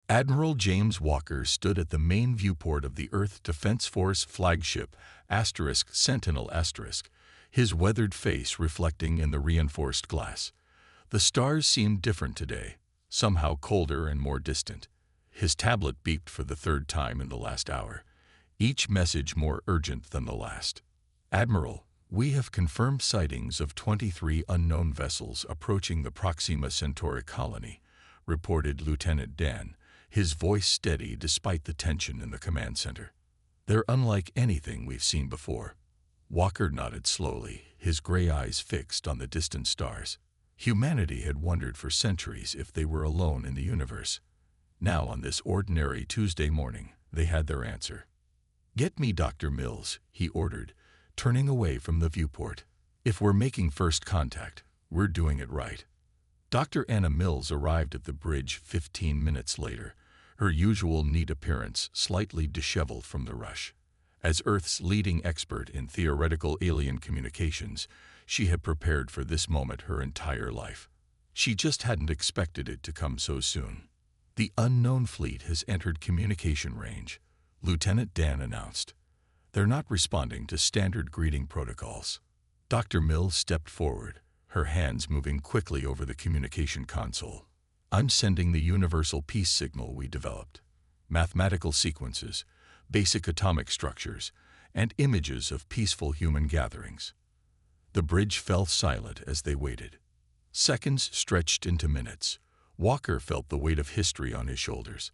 Admiral James Walker stood at the main viewport of the Earth Defense Force flagship Sentinel *, his weathered face reflecting in the reinforced glass. The stars seemed different today, somehow colder and more distant. His tablet beeped for the third time in the last hour, each message more urgent than the last. Admiral, we have confirmed sightings of 23 unknown vessels approaching the Proxima Centauri colony, reported Lieutenant Dan, his voice steady despite the tension in the command center. They're unlike anything we've seen before. Walker nodded slowly, his gray eyes fixed on the distant stars. Humanity had wondered for centuries if they were alone in the universe. Now, on this ordinary Tuesday morning, they had their answer. "Get me Dr. Mills," he ordered, turning away from the viewport. "If we're making first contact, we're doing it right." Dr. Anna Mills arrived at the bridge 15 minutes later, her usual neat appearance slightly disheveled from the rush. As Earth's leading expert in theoretical alien communications, she had prepared for this moment her entire life. She just hadn't expected it to come so soon. "The unknown fleet has entered communication range," Lieutenant Dan announced. "They're not responding to standard greeting protocols." Dr. Mills stepped forward, her hands moving quickly over the communication console. "I'm sending the universal peace signal we developed. Mathematical sequences, basic atomic structures, and images of peaceful human gatherings." The bridge fell silent as they waited. Seconds stretched into minutes. Walker felt the weight of history on his shoulders.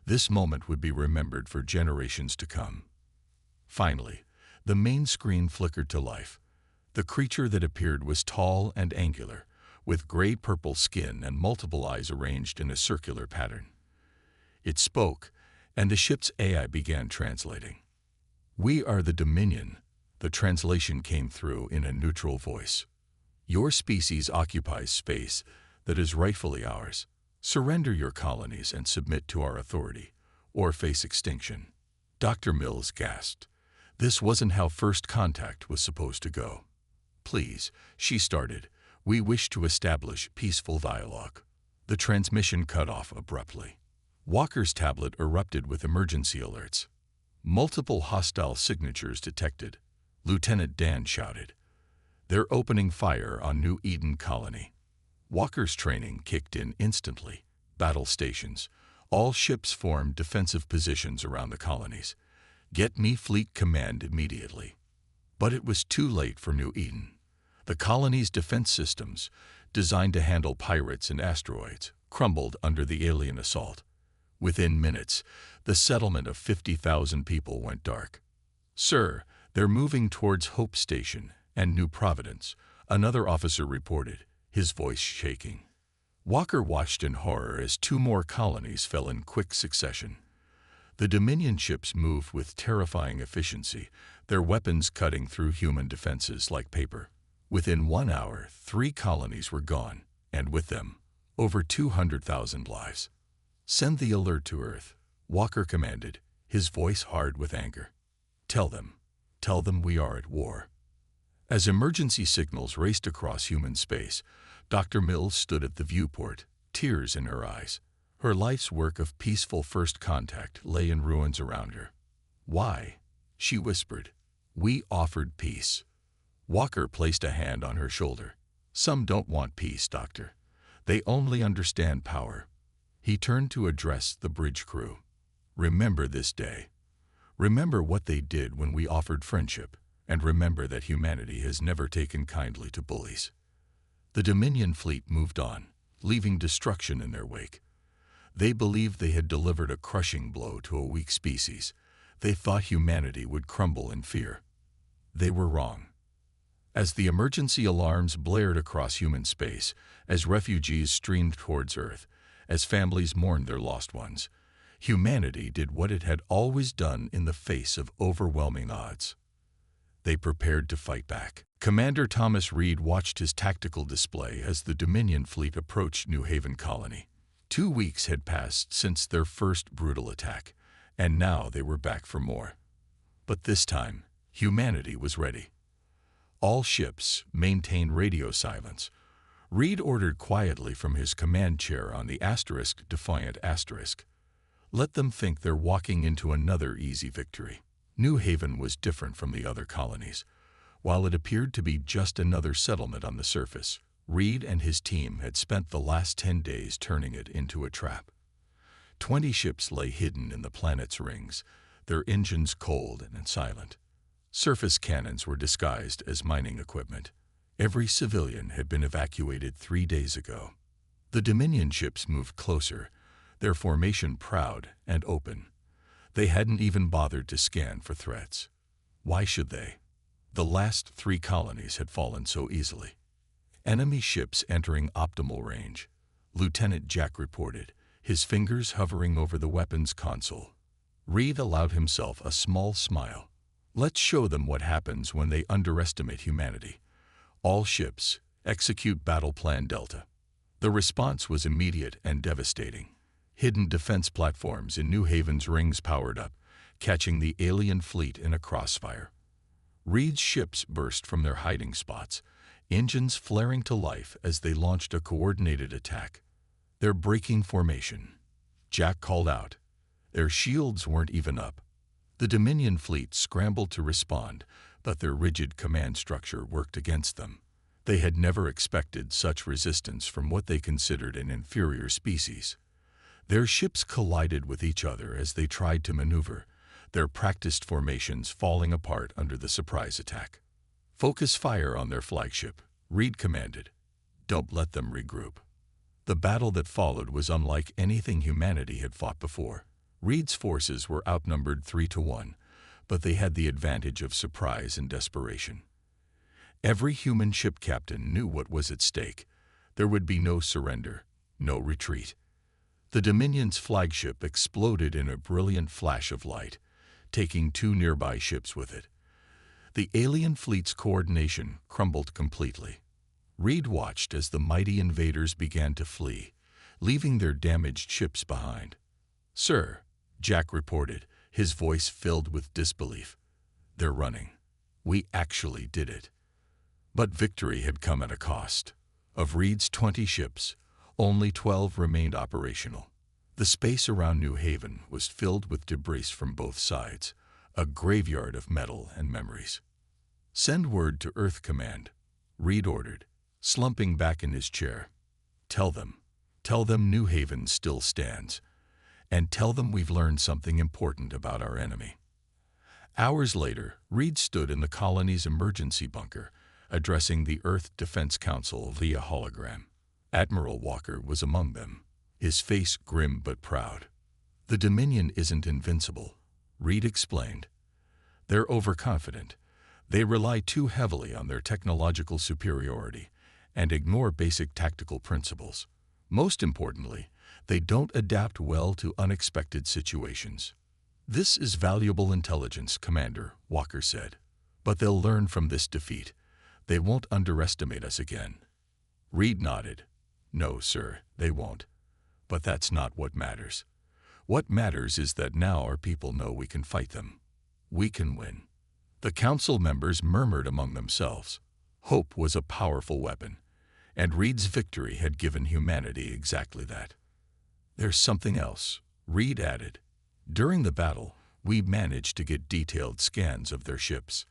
This moment would be remembered for generations to come. Finally, the main screen flickered to life. The creature that appeared was tall and angular, with gray-purple skin and multiple eyes arranged in a circular pattern. It spoke, and the ship's AI began translating. "We are the Dominion," the translation came through in a neutral voice. "Your species occupies space that is rightfully ours. Surrender your colonies and submit to our authority, or face extinction." Dr. Mills gasped. This wasn't how first contact was supposed to go. "Please," she started, "we wish to establish peaceful dialogue." The transmission cut off abruptly. Walker's tablet erupted with emergency alerts. "Multiple hostile signatures detected," Lieutenant Dan shouted. "They're opening fire on New Eden Colony." Walker's training kicked in instantly. Battle stations. All ships formed defensive positions around the colonies. "Get me Fleet Command immediately." But it was too late for New Eden. The colony's defense systems, designed to handle pirates and asteroids, crumbled under the alien assault. Within minutes, the settlement of 50,000 people went dark. "Sir, they're moving towards Hope Station and New Providence," another officer reported, his voice shaking. Walker watched in horror as 2 more colonies fell in quick succession. The Dominion ships moved with terrifying efficiency, their weapons cutting through human defenses like paper. Within 1 hour, 3 colonies were gone, and with them, over 200,000 lives. "Send the alert to Earth," Walker commanded, his voice hard with anger. Tell them we are at war." As emergency signals raced across human space, Dr. Mills stood at the viewport, tears in her eyes. Her life's work of peaceful first contact lay in ruins around her. "Why?" she whispered. "We offered peace." Walker placed a hand on her shoulder. "Some don't want peace, Doctor. They only understand power." He turned to address the bridge crew. "Remember this day. Remember what they did when we offered friendship, and remember that humanity has never taken kindly to bullies." The Dominion fleet moved on, leaving destruction in their wake. They believed they had delivered a crushing blow to a weak species. They thought humanity would crumble in fear. They were wrong. As the emergency alarms blared across human space, as refugees streamed towards Earth, as families mourned their lost ones, humanity did what it had always done in the face of overwhelming odds. They prepared to fight back. Commander Thomas Reed watched his tactical display as the Dominion fleet approached New Haven Colony. 2 weeks had passed since their first brutal attack, and now they were back for more. But this time, humanity was ready. All ships maintained radio silence. Reed ordered quietly from his command chair on the *Defiant*. Let them think they're walking into another easy victory. New Haven was different from the other colonies. While it appeared to be just another settlement on the surface, Reed and his team had spent the last 10 days turning it into a trap. 20 ships lay hidden in the planet's rings, their engines cold and silent. Surface cannons were disguised as mining equipment. Every civilian had been evacuated 3 days ago. The Dominion ships moved closer, their formation proud and open. They hadn't even bothered to scan for threats. Why should they? The last 3 colonies had fallen so easily. Enemy ships entering optimal range, Lieutenant Jack reported, his fingers hovering over the weapons console. Reed allowed himself a small smile. Let's show them what happens when they underestimate humanity. All ships, execute Battle Plan Delta. The response was immediate and devastating. Hidden defense platforms in New Haven's rings powered up, catching the alien fleet in a crossfire. Reed's ships burst from their hiding spots, engines flaring to life as they launched a coordinated attack. They're breaking formation. Jack called out. Their shields weren't even up. The Dominion fleet scrambled to respond, but their rigid command structure worked against them. They had never expected such resistance from what they considered an inferior species. Their ships collided with each other as they tried to maneuver, their practiced formations falling apart under the surprise attack. Focus fire on their flagship, Reed commanded. Don't let them regroup. The battle that followed was unlike anything humanity had fought before. Reed's forces were outnumbered 3-1, but they had the advantage of surprise and desperation. Every human ship captain knew what was at stake. There would be no surrender, no retreat. The Dominion's flagship exploded in a brilliant flash of light, taking 2 nearby ships with it. The alien fleet's coordination crumbled completely. Reed watched as the mighty invaders began to flee, leaving their damaged ships behind. "Sir," Jack reported, his voice filled with disbelief. "They're running. We actually did it." But victory had come at a cost. Of Reed's 20 ships, only 12 remained operational. The space around New Haven was filled with debris from both sides, a graveyard of metal and memories. "Send word to Earth Command," Reed ordered, slumping back in his chair. Tell them New Haven still stands, and tell them we've learned something important about our enemy." Hours later, Reed stood in the colony's emergency bunker, addressing the Earth Defense Council via hologram. Admiral Walker was among them, his face grim but proud. "The Dominion isn't invincible," Reed explained. "They're overconfident. They rely too heavily on their technological superiority and ignore basic tactical principles. Most importantly, they don't adapt well to unexpected situations." "This is valuable intelligence, Commander," Walker said. "But they'll learn from this defeat. They won't underestimate us again." Reed nodded. "No, sir, they won't. But that's not what matters. What matters is that now our people know we can fight them. We can win." The council members murmured among themselves. Hope was a powerful weapon, and Reed's victory had given humanity exactly that. "There's something else," Reed added. "During the battle, we managed to get detailed scans of their ships.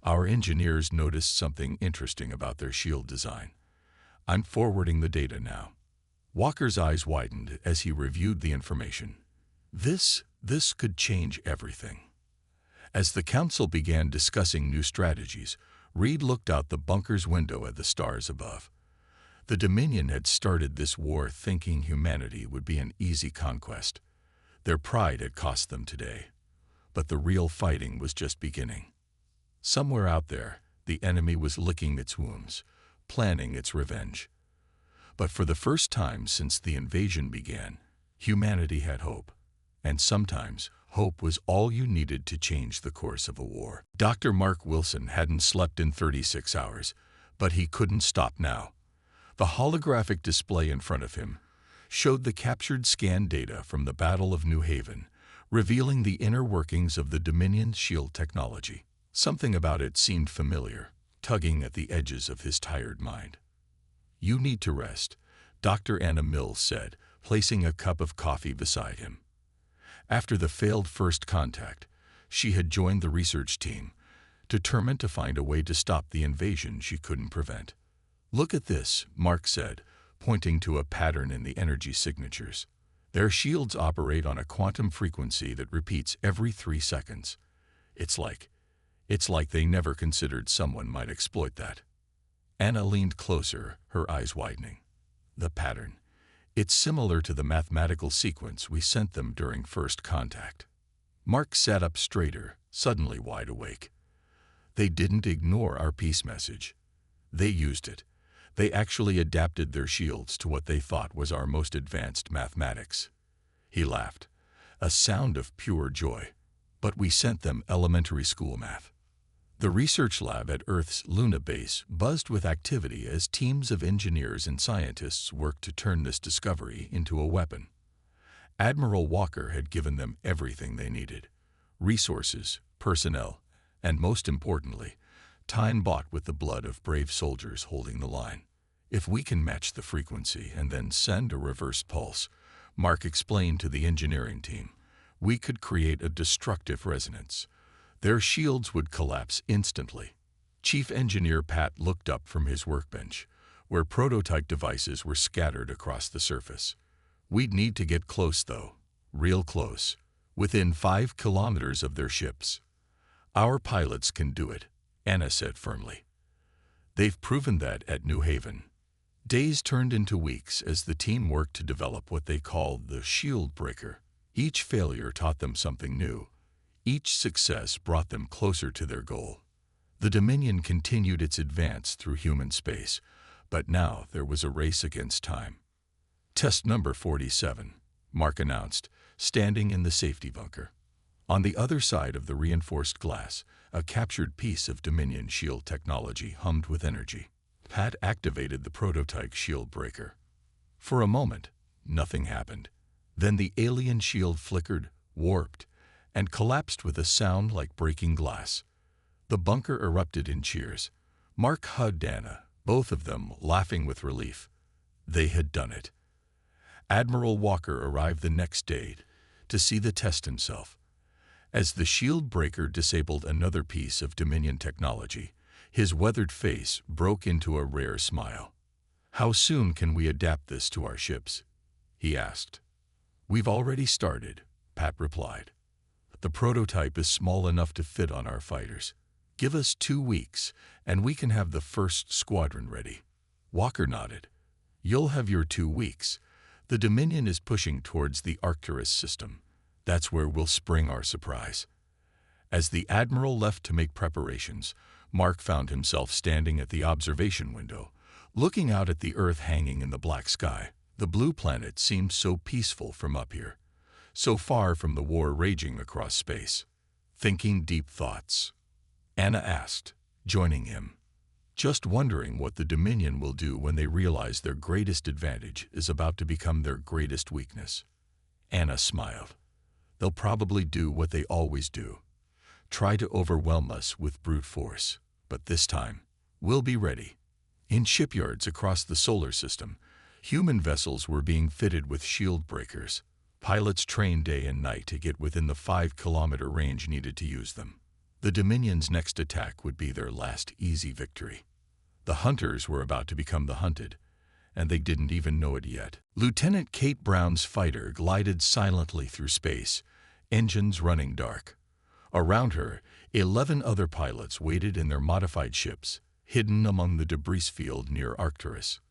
Our engineers noticed something interesting about their shield design. I'm forwarding the data now." Walker's eyes widened as he reviewed the information. This could change everything. As the council began discussing new strategies, Reed looked out the bunker's window at the stars above. The Dominion had started this war thinking humanity would be an easy conquest. Their pride had cost them today. But the real fighting was just beginning. Somewhere out there, the enemy was licking its wounds, planning its revenge. But for the first time since the invasion began, humanity had hope. And sometimes, hope was all you needed to change the course of a war. Dr. Mark Wilson hadn't slept in 36 hours, but he couldn't stop now. The holographic display in front of him showed the captured scan data from the Battle of New Haven, revealing the inner workings of the Dominion's shield technology. Something about it seemed familiar, tugging at the edges of his tired mind. "You need to rest," Dr. Anna Mills said, placing a cup of coffee beside him. After the failed first contact, she had joined the research team, determined to find a way to stop the invasion she couldn't prevent. "Look at this," Mark said, pointing to a pattern in the energy signatures. "Their shields operate on a quantum frequency that repeats every 3 seconds. It's like they never considered someone might exploit that." Anna leaned closer, her eyes widening. "The pattern. It's similar to the mathematical sequence we sent them during first contact." Mark sat up straighter, suddenly wide awake. "They didn't ignore our peace message. They used it. They actually adapted their shields to what they thought was our most advanced mathematics." He laughed, a sound of pure joy. "But we sent them elementary school math." The research lab at Earth's Luna base buzzed with activity as teams of engineers and scientists worked to turn this discovery into a weapon. Admiral Walker had given them everything they needed: resources, personnel, and most importantly, time bought with the blood of brave soldiers holding the line. "If we can match the frequency and then send a reverse pulse," Mark explained to the engineering team, "we could create a destructive resonance. Their shields would collapse instantly." Chief Engineer Pat looked up from his workbench, where prototype devices were scattered across the surface. "We'd need to get close, though. Real close. Within 5 kilometers of their ships." "Our pilots can do it," Anna said firmly. "They've proven that at New Haven." Days turned into weeks as the team worked to develop what they called the Shield Breaker. Each failure taught them something new. Each success brought them closer to their goal. The Dominion continued its advance through human space, but now there was a race against time. "Test number 47, Mark announced, standing in the safety bunker. On the other side of the reinforced glass, a captured piece of Dominion shield technology hummed with energy. Pat activated the prototype shield breaker. For a moment, nothing happened. Then the alien shield flickered, warped, and collapsed with a sound like breaking glass. The bunker erupted in cheers. Mark hugged Anna, both of them laughing with relief. They had done it. Admiral Walker arrived the next day to see the test himself. As the shield breaker disabled another piece of Dominion technology, his weathered face broke into a rare smile. "How soon can we adapt this to our ships?" he asked. "We've already started," Pat replied. "The prototype is small enough to fit on our fighters. Give us 2 weeks, and we can have the first squadron ready." Walker nodded. "You'll have your 2 weeks. The Dominion is pushing towards the Arcturus system. That's where we'll spring our surprise." As the Admiral left to make preparations, Mark found himself standing at the observation window, looking out at the Earth hanging in the black sky. The blue planet seemed so peaceful from up here, so far from the war raging across space. "Thinking deep thoughts?" Anna asked, joining him. "Just wondering what the Dominion will do when they realize their greatest advantage is about to become their greatest weakness." Anna smiled. "They'll probably do what they always do. Try to overwhelm us with brute force. But this time, we'll be ready." In shipyards across the solar system, human vessels were being fitted with shield breakers. Pilots trained day and night to get within the 5-kilometer range needed to use them. The Dominion's next attack would be their last easy victory. The hunters were about to become the hunted, and they didn't even know it yet. Lieutenant Kate Brown's fighter glided silently through space, engines running dark. Around her, 11 other pilots waited in their modified ships, hidden among the debris field near Arcturus.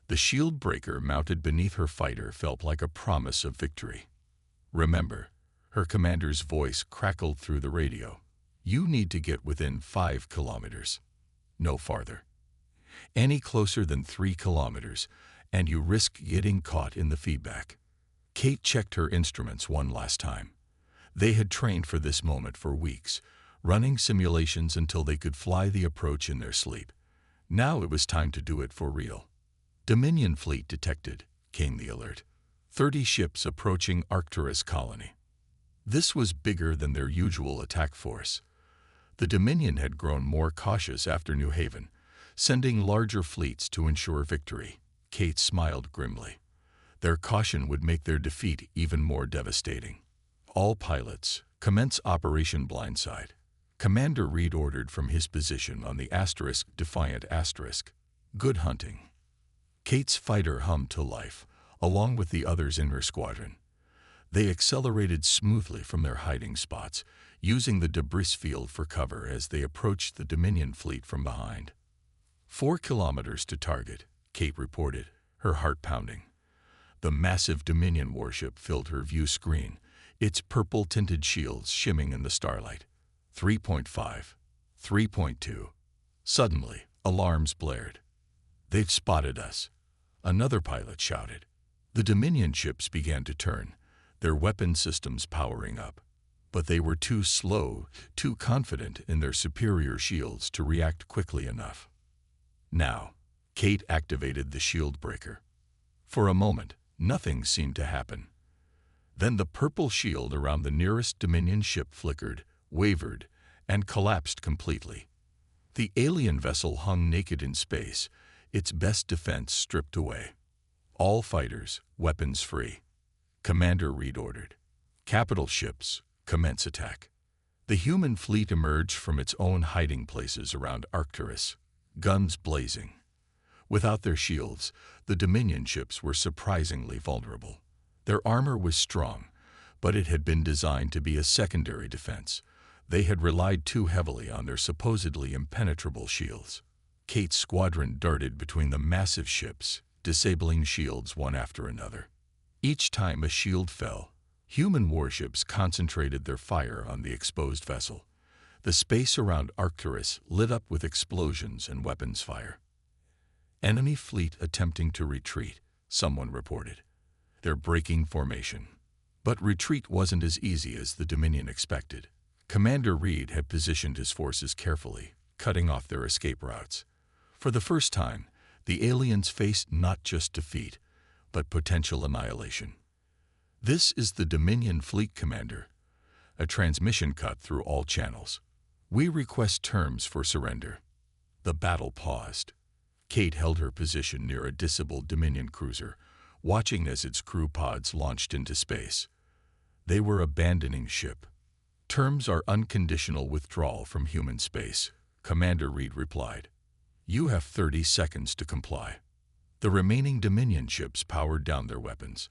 The shield breaker mounted beneath her fighter felt like a promise of victory. "Remember," her commander's voice crackled through the radio, "you need to get within 5 kilometers. No farther. Any closer than 3 kilometers, and you risk getting caught in the feedback." Kate checked her instruments one last time. They had trained for this moment for weeks, running simulations until they could fly the approach in their sleep. Now it was time to do it for real. "Dominion fleet detected," came the alert. 30 ships approaching Arcturus colony. This was bigger than their usual attack force. The Dominion had grown more cautious after New Haven, sending larger fleets to ensure victory. Kate smiled grimly. Their caution would make their defeat even more devastating. All pilots, commence Operation Blindside. Commander Reed ordered from his position on the Defiant *. Good hunting. Kate's fighter hummed to life, along with the others in her squadron. They accelerated smoothly from their hiding spots, using the debris field for cover as they approached the Dominion fleet from behind. 4 kilometers to target, Kate reported, her heart pounding. The massive Dominion warship filled her view screen, its purple-tinted shields shimming in the starlight. 3.5. 3.2. Suddenly, alarms blared. "They've spotted us," another pilot shouted. The Dominion ships began to turn, their weapon systems powering up. But they were too slow, too confident in their superior shields to react quickly enough. Now, Kate activated the shield breaker. For a moment, nothing seemed to happen. Then the purple shield around the nearest Dominion ship flickered, wavered, and collapsed completely. The alien vessel hung naked in space, its best defense stripped away. All fighters, weapons free. Commander Reed ordered. Capital ships, commence attack. The human fleet emerged from its own hiding places around Arcturus, guns blazing. Without their shields, the Dominion ships were surprisingly vulnerable. Their armor was strong, but it had been designed to be a secondary defense. They had relied too heavily on their supposedly impenetrable shields. Kate's squadron darted between the massive ships, disabling shields one after another. Each time a shield fell, human warships concentrated their fire on the exposed vessel. The space around Arcturus lit up with explosions and weapons fire. "Enemy fleet attempting to retreat," someone reported. "They're breaking formation." But retreat wasn't as easy as the Dominion expected. Commander Reed had positioned his forces carefully, cutting off their escape routes. For the first time, the aliens faced not just defeat, but potential annihilation. "This is the Dominion Fleet Commander." A transmission cut through all channels. "We request terms for surrender." The battle paused. Kate held her position near a disabled Dominion cruiser, watching as its crew pods launched into space. They were abandoning ship. "Terms are unconditional withdrawal from human space," Commander Reed replied. "You have 30 seconds to comply." The remaining Dominion ships powered down their weapons.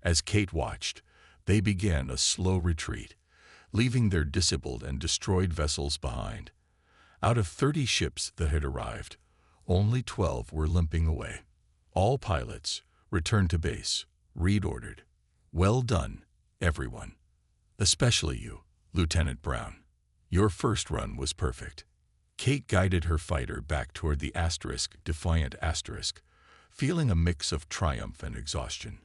As Kate watched, they began a slow retreat, leaving their disabled and destroyed vessels behind. Out of 30 ships that had arrived, only 12 were limping away. "All pilots, return to base," Reed ordered. "Well done, everyone. Especially you, Lieutenant Brown. Your first run was perfect." Kate guided her fighter back toward the Defiant *, feeling a mix of triumph and exhaustion.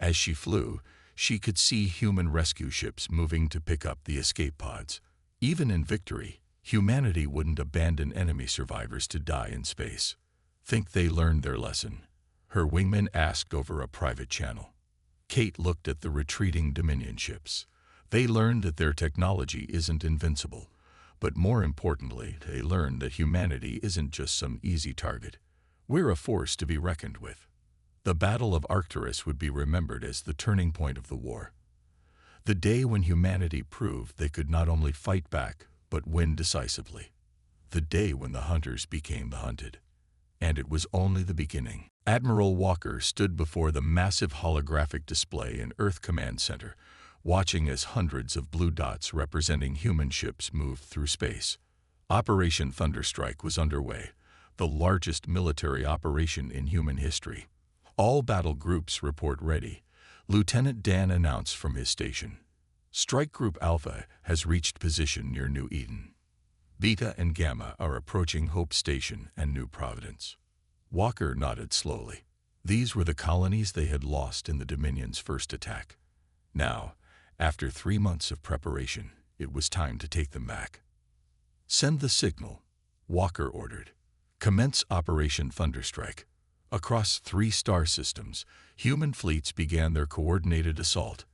As she flew, she could see human rescue ships moving to pick up the escape pods. Even in victory, humanity wouldn't abandon enemy survivors to die in space. "Think they learned their lesson?" her wingman asked over a private channel. Kate looked at the retreating Dominion ships. They learned that their technology isn't invincible, but more importantly, they learned that humanity isn't just some easy target. We're a force to be reckoned with. The Battle of Arcturus would be remembered as the turning point of the war. The day when humanity proved they could not only fight back, but win decisively. The day when the hunters became the hunted. And it was only the beginning. Admiral Walker stood before the massive holographic display in Earth Command Center, watching as hundreds of blue dots representing human ships moved through space. Operation Thunderstrike was underway, the largest military operation in human history. "All battle groups report ready," Lieutenant Dan announced from his station. "Strike Group Alpha has reached position near New Eden. Beta and Gamma are approaching Hope Station and New Providence." Walker nodded slowly. These were the colonies they had lost in the Dominion's first attack. Now, after 3 months of preparation, it was time to take them back. "Send the signal," Walker ordered. "Commence Operation Thunderstrike." Across 3 star systems, human fleets began their coordinated assault.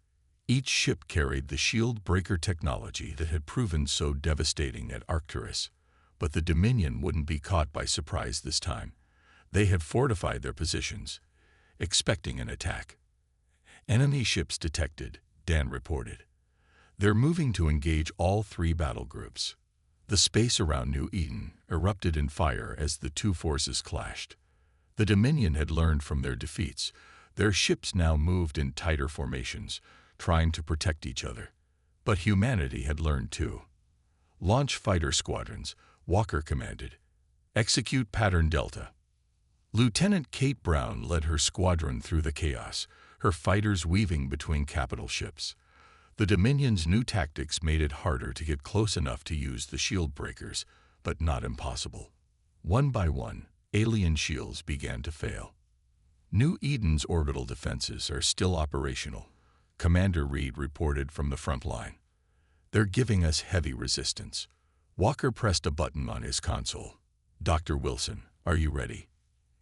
Each ship carried the shield breaker technology that had proven so devastating at Arcturus. But the Dominion wouldn't be caught by surprise this time. They had fortified their positions, expecting an attack. "Enemy ships detected," Dan reported. They're moving to engage all three battle groups. The space around New Eden erupted in fire as the two forces clashed. The Dominion had learned from their defeats. Their ships now moved in tighter formations, trying to protect each other. But humanity had learned too. Launch fighter squadrons, Walker commanded. Execute Pattern Delta. Lieutenant Kate Brown led her squadron through the chaos, her fighters weaving between capital ships. The Dominion's new tactics made it harder to get close enough to use the shield breakers, but not impossible. One by one, alien shields began to fail. New Eden's orbital defenses are still operational, Commander Reed reported from the front line. They're giving us heavy resistance. Walker pressed a button on his console. Dr. Wilson, are you ready?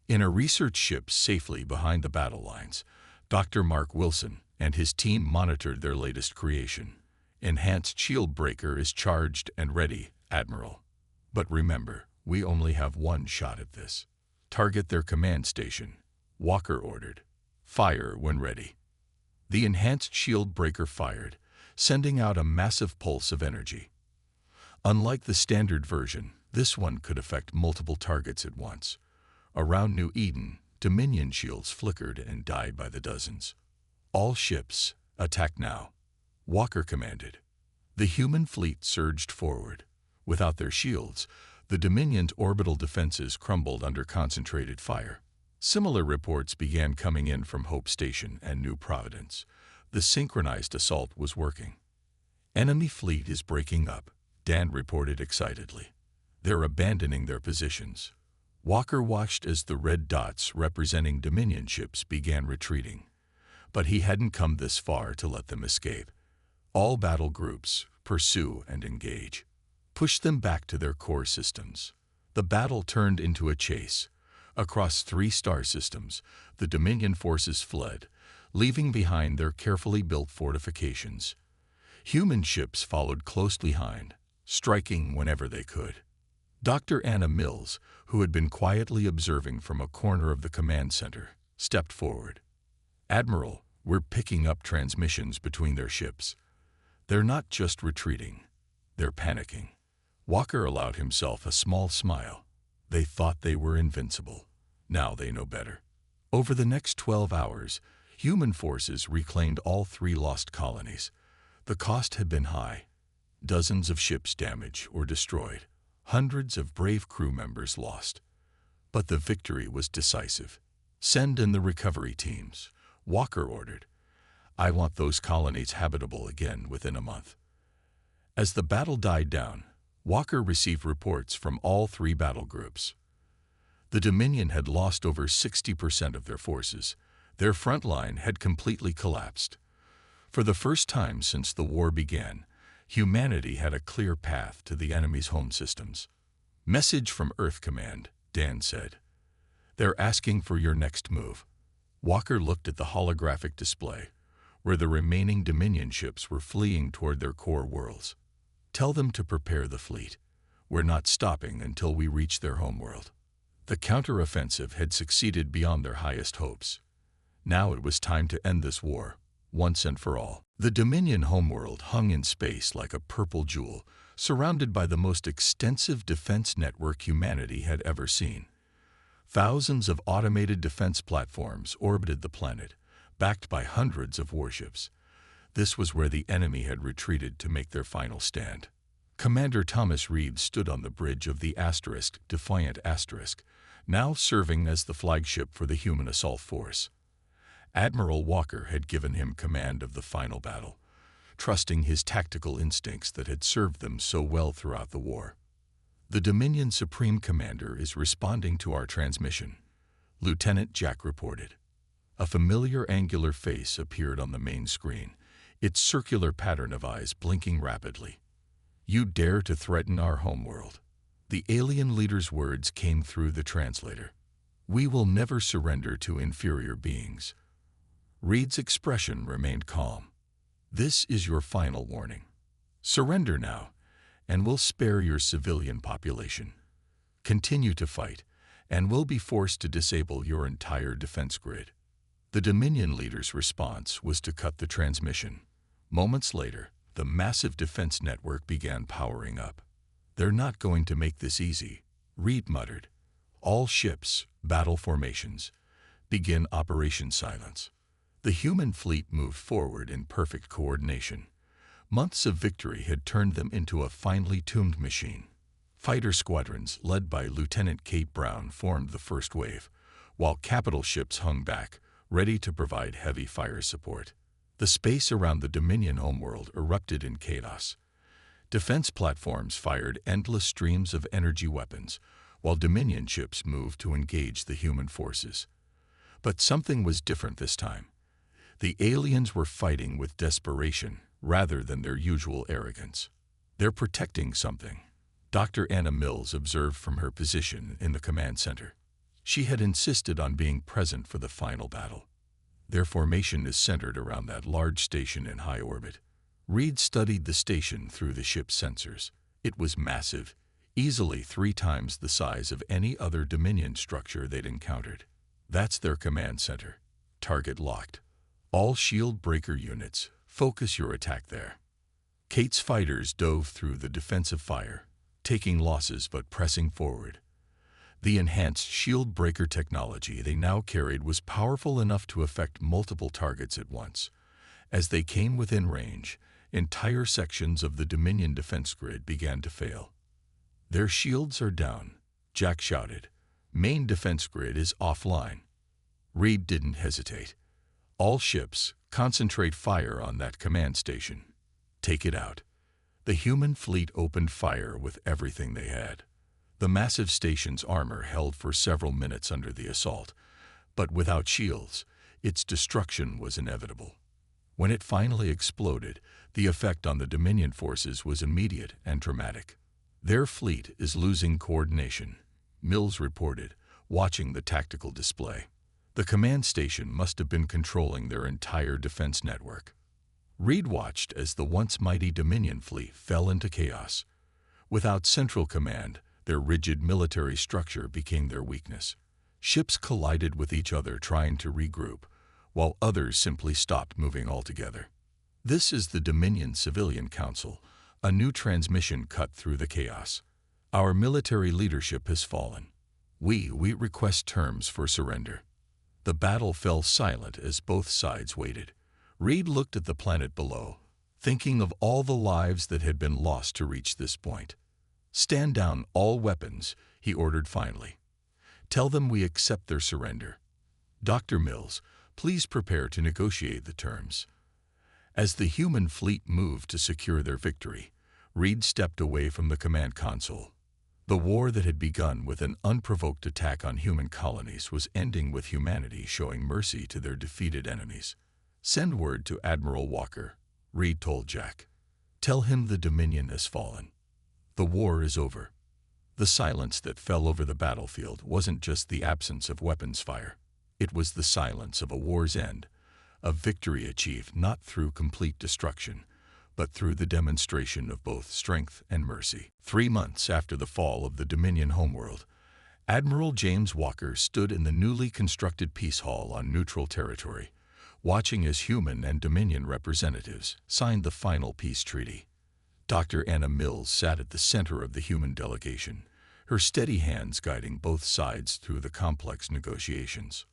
In a research ship safely behind the battle lines, Dr. Mark Wilson and his team monitored their latest creation. Enhanced Shield Breaker is charged and ready, Admiral. But remember, we only have one shot at this. Target their command station, Walker ordered. Fire when ready. The Enhanced Shield Breaker fired, sending out a massive pulse of energy. Unlike the standard version, this one could affect multiple targets at once. Around New Eden, Dominion shields flickered and died by the dozens. All ships, attack now, Walker commanded. The human fleet surged forward. Without their shields, the Dominion's orbital defenses crumbled under concentrated fire. Similar reports began coming in from Hope Station and New Providence. The synchronized assault was working. Enemy fleet is breaking up, Dan reported excitedly. They're abandoning their positions. Walker watched as the red dots representing Dominion ships began retreating. But he hadn't come this far to let them escape. All battle groups, pursue and engage. Push them back to their core systems. The battle turned into a chase. Across 3 star systems, the Dominion forces fled, leaving behind their carefully built fortifications. Human ships followed close behind, striking whenever they could. Dr. Anna Mills, who had been quietly observing from a corner of the command center, stepped forward. Admiral, we're picking up transmissions between their ships. They're not just retreating, they're panicking. Walker allowed himself a small smile. They thought they were invincible. Now they know better. Over the next 12 hours, human forces reclaimed all 3 lost colonies. The cost had been high. Dozens of ships damaged or destroyed. Hundreds of brave crew members lost. But the victory was decisive. Send in the recovery teams, Walker ordered. I want those colonies habitable again within a month. As the battle died down, Walker received reports from all 3 battle groups. The Dominion had lost over 60% of their forces. Their front line had completely collapsed. For the first time since the war began, humanity had a clear path to the enemy's home systems. Message from Earth Command, Dan said. They're asking for your next move. Walker looked at the holographic display, where the remaining Dominion ships were fleeing toward their core worlds. Tell them to prepare the fleet. We're not stopping until we reach their homeworld. The counteroffensive had succeeded beyond their highest hopes. Now it was time to end this war, once and for all. The Dominion homeworld hung in space like a purple jewel, surrounded by the most extensive defense network humanity had ever seen. Thousands of automated defense platforms orbited the planet, backed by hundreds of warships. This was where the enemy had retreated to make their final stand. Commander Thomas Reed stood on the bridge of the Defiant Asterisk, now serving as the flagship for the human assault force. Admiral Walker had given him command of the final battle, trusting his tactical instincts that had served them so well throughout the war. The Dominion Supreme Commander is responding to our transmission, Lieutenant Jack reported. A familiar angular face appeared on the main screen, its circular pattern of eyes blinking rapidly. You dare to threaten our homeworld. The alien leader's words came through the translator. We will never surrender to inferior beings. Reed's expression remained calm. This is your final warning. Surrender now, and we'll spare your civilian population. Continue to fight, and we'll be forced to disable your entire defense grid. The Dominion leader's response was to cut the transmission. Moments later, The massive defense network began powering up. "They're not going to make this easy," Reed muttered. "All ships, battle formations, begin Operation Silence." The human fleet moved forward in perfect coordination. Months of victory had turned them into a finely tuned machine. Fighter squadrons, led by Lieutenant Kate Brown, formed the first wave, while capital ships hung back, ready to provide heavy fire support. The space around the Dominion homeworld erupted in chaos. Defense platforms fired endless streams of energy weapons, while Dominion ships moved to engage the human forces. But something was different this time. The aliens were fighting with desperation rather than their usual arrogance. "They're protecting something," Dr. Anna Mills observed from her position in the command center. She had insisted on being present for the final battle. "Their formation is centered around that large station in high orbit." Reed studied the station through the ship's sensors. It was massive, easily 3 times the size of any other Dominion structure they'd encountered. "That's their command center. Target locked. All shield breaker units, focus your attack there." Kate's fighters dove through the defensive fire, taking losses but pressing forward. The enhanced shield breaker technology they now carried was powerful enough to affect multiple targets at once. As they came within range, entire sections of the Dominion defense grid began to fail. "Their shields are down," Jack shouted. "Main defense grid is offline." Reed didn't hesitate. "All ships, concentrate fire on that command station. Take it out." The human fleet opened fire with everything they had. The massive station's armor held for several minutes under the assault, but without shields, its destruction was inevitable. When it finally exploded, the effect on the Dominion forces was immediate and dramatic. "Their fleet is losing coordination," Mills reported, watching the tactical display. The command station must have been controlling their entire defense network. Reed watched as the once mighty Dominion fleet fell into chaos. Without central command, their rigid military structure became their weakness. Ships collided with each other trying to regroup, while others simply stopped moving altogether. "This is the Dominion Civilian Council," a new transmission cut through the chaos. "Our military leadership has fallen. We request terms for surrender." The battle fell silent as both sides waited. Reed looked at the planet below, thinking of all the lives that had been lost to reach this point. "Stand down all weapons," he ordered finally. "Tell them we accept their surrender. Dr. Mills, please prepare to negotiate the terms." As the human fleet moved to secure their victory, Reed stepped away from the command console. The war that had begun with an unprovoked attack on human colonies was ending with humanity showing mercy to their defeated enemies. "Send word to Admiral Walker," Reed told Jack. "Tell him the Dominion has fallen. The war is over." The silence that fell over the battlefield wasn't just the absence of weapons fire. It was the silence of a war's end, a victory achieved not through complete destruction, but through the demonstration of both strength and mercy. 3 months after the fall of the Dominion homeworld, Admiral James Walker stood in the newly constructed Peace Hall on neutral territory, watching as human and Dominion representatives signed the final peace treaty. Dr. Anna Mills sat at the center of the human delegation, her steady hands guiding both sides through the complex negotiations.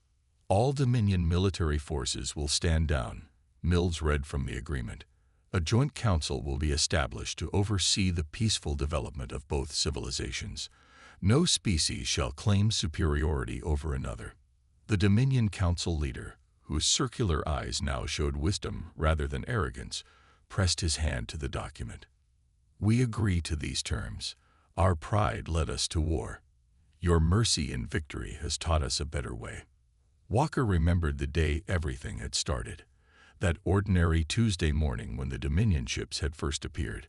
"All Dominion military forces will stand down," Mills read from the agreement. "A joint council will be established to oversee the peaceful development of both civilizations. No species shall claim superiority over another." The Dominion Council leader, whose circular eyes now showed wisdom rather than arrogance, pressed his hand to the document. "We agree to these terms. Our pride led us to war. Your mercy in victory has taught us a better way." Walker remembered the day everything had started. That ordinary Tuesday morning when the Dominion ships had first appeared.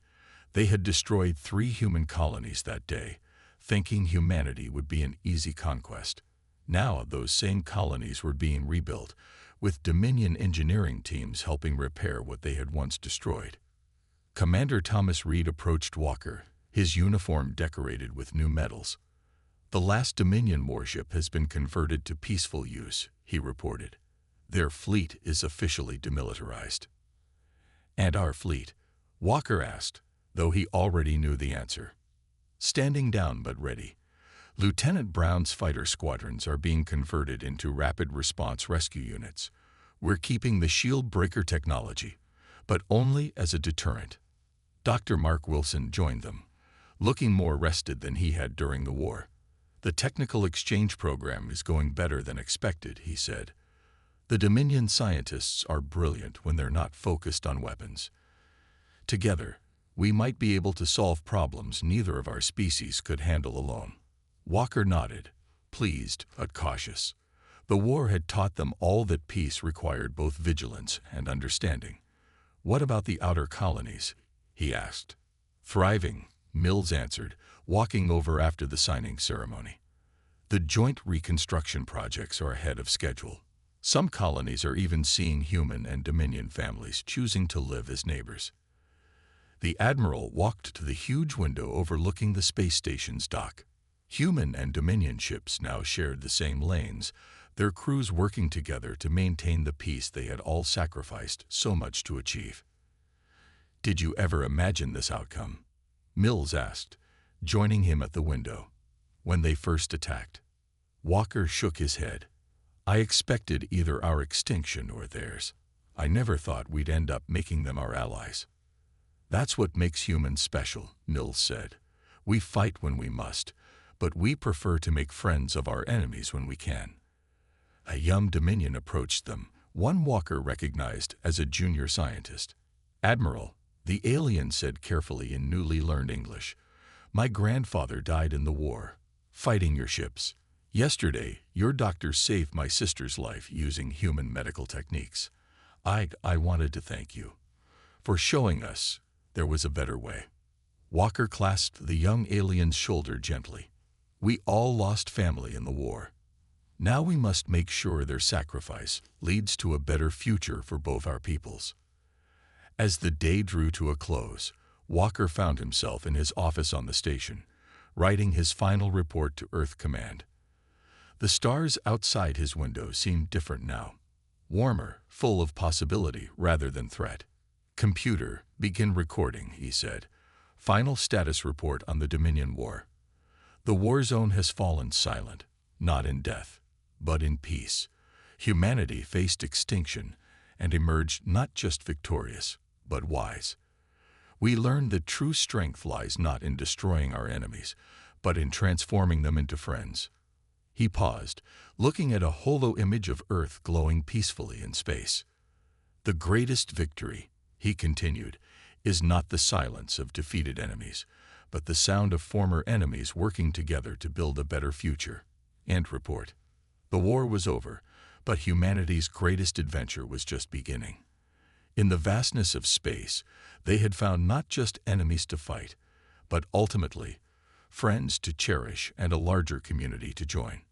They had destroyed 3 human colonies that day, thinking humanity would be an easy conquest. Now those same colonies were being rebuilt, with Dominion engineering teams helping repair what they had once destroyed. Commander Thomas Reed approached Walker, his uniform decorated with new medals. "The last Dominion warship has been converted to peaceful use," he reported. "Their fleet is officially demilitarized." "And our fleet, Walker asked, though he already knew the answer. Standing down but ready. Lieutenant Brown's fighter squadrons are being converted into rapid response rescue units. We're keeping the shield breaker technology, but only as a deterrent. Dr. Mark Wilson joined them, looking more rested than he had during the war. The technical exchange program is going better than expected, he said. The Dominion scientists are brilliant when they're not focused on weapons. Together, we might be able to solve problems neither of our species could handle alone. Walker nodded, pleased but cautious. The war had taught them all that peace required both vigilance and understanding. What about the outer colonies? He asked. Thriving, Mills answered, walking over after the signing ceremony. The joint reconstruction projects are ahead of schedule. Some colonies are even seeing human and Dominion families choosing to live as neighbors. The Admiral walked to the huge window overlooking the space station's dock. Human and Dominion ships now shared the same lanes, their crews working together to maintain the peace they had all sacrificed so much to achieve. Did you ever imagine this outcome? Mills asked, joining him at the window. When they first attacked. Walker shook his head. I expected either our extinction or theirs. I never thought we'd end up making them our allies. That's what makes humans special, Mills said. We fight when we must, but we prefer to make friends of our enemies when we can. A young Dominion approached them, one Walker recognized as a junior scientist. Admiral, the alien said carefully in newly learned English, my grandfather died in the war, fighting your ships. Yesterday, your doctor saved my sister's life using human medical techniques. I wanted to thank you for showing us there was a better way. Walker clasped the young alien's shoulder gently. We all lost family in the war. Now we must make sure their sacrifice leads to a better future for both our peoples. As the day drew to a close, Walker found himself in his office on the station, writing his final report to Earth Command. The stars outside his window seemed different now, warmer, full of possibility rather than threat. Computer, begin recording, he said. Final status report on the Dominion War. The Warzone has fallen silent, not in death, but in peace. Humanity faced extinction and emerged not just victorious, but wise. We learned that true strength lies not in destroying our enemies, but in transforming them into friends. He paused, looking at a holo image of Earth glowing peacefully in space. The greatest victory, he continued, is not the silence of defeated enemies, but the sound of former enemies working together to build a better future. End report. The war was over, but humanity's greatest adventure was just beginning. In the vastness of space, they had found not just enemies to fight, but ultimately, friends to cherish and a larger community to join.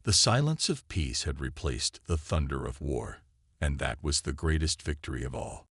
The silence of peace had replaced the thunder of war, and that was the greatest victory of all.